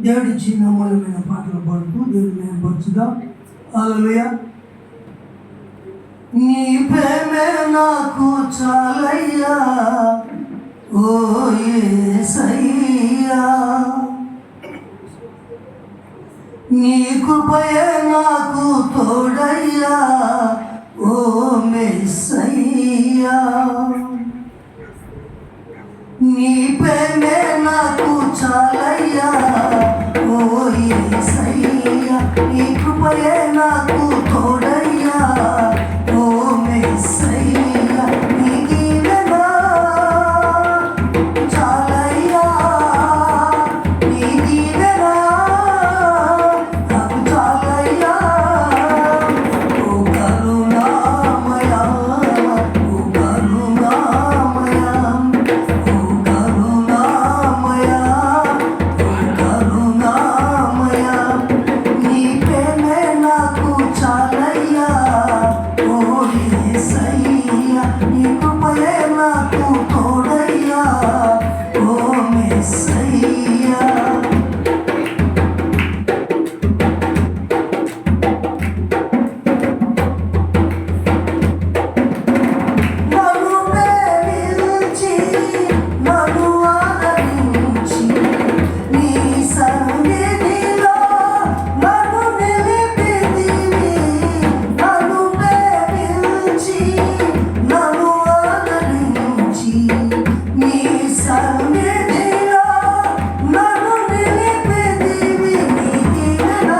దేవుడిచ్చి నమ్మకమైన పాటలు పాడుతూ దేవుని మేలుపరచుదాం. హల్లెలూయా. నీ ప్రేమే నాకు చాలయ్యా ఓ యేసయ్యా, నీ కృపయే నాకు తోడయ్యా ఓ మెస్సయ్యా, నీ ప్రేమే నాకు చాలయ్యా ఓ యేసయ్యా, నీ కృపయే నాకు తోడయ్యా ఓ మెస్సయ్యా, నీ దీవెన చాలయ్యా, నీ దీవెన నాకు చాలయ్యా ఓ కరుణామయా, ఓ కరుణామయా, ఓ కరుణామయా, ఓ కరుణామయా, నీ ప్రేమే నాకు చాలయ్యా ఓ యేసయ్యా, నీ కృపయే నాకు తోడయ్యా ఓ మెస్సయ్యా. నన్ను ప్రేమించి నన్ను ఆదరించి నీ సన్నిధిలో నన్ను నిలిపితివి, నన్ను ప్రేమించి నన్ను ఆదరించి నీ సన్నిధిలో నన్ను నిలిపితివి, నీ దీవెన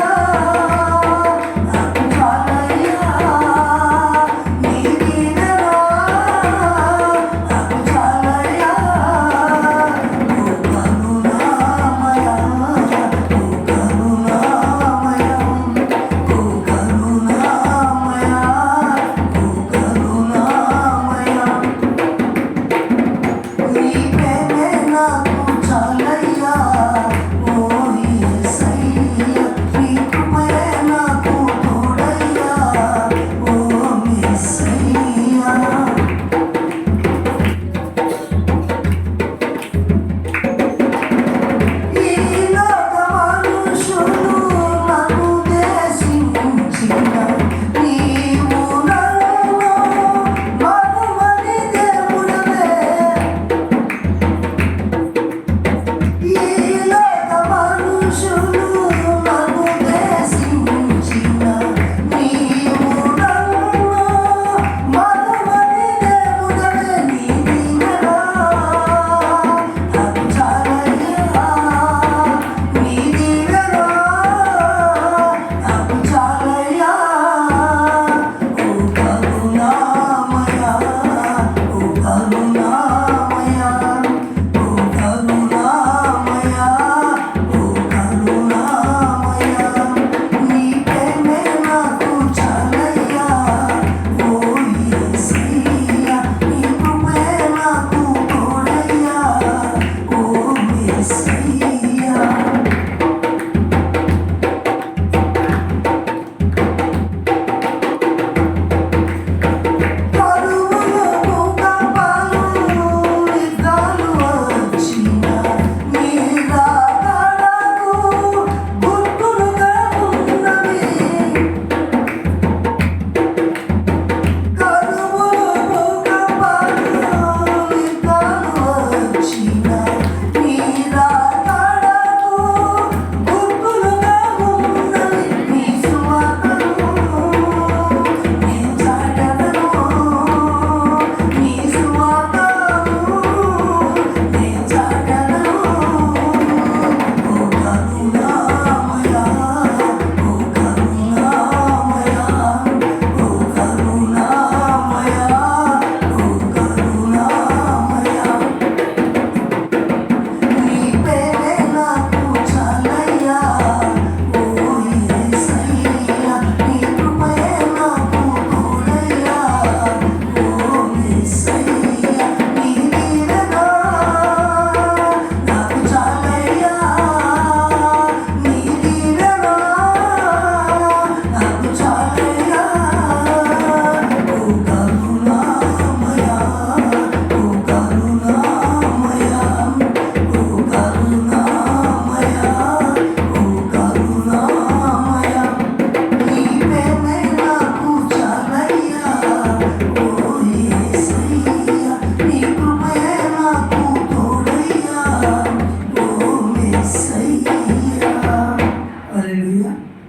నాకు చాలయ్యా, నీ దీవెన నాకు చాలయ్యా ఓ కరుణామయా, ఓ కరుణామయా, ఓ కరుణామయా, ఓ కరుణామయా, నీ ప్రేమే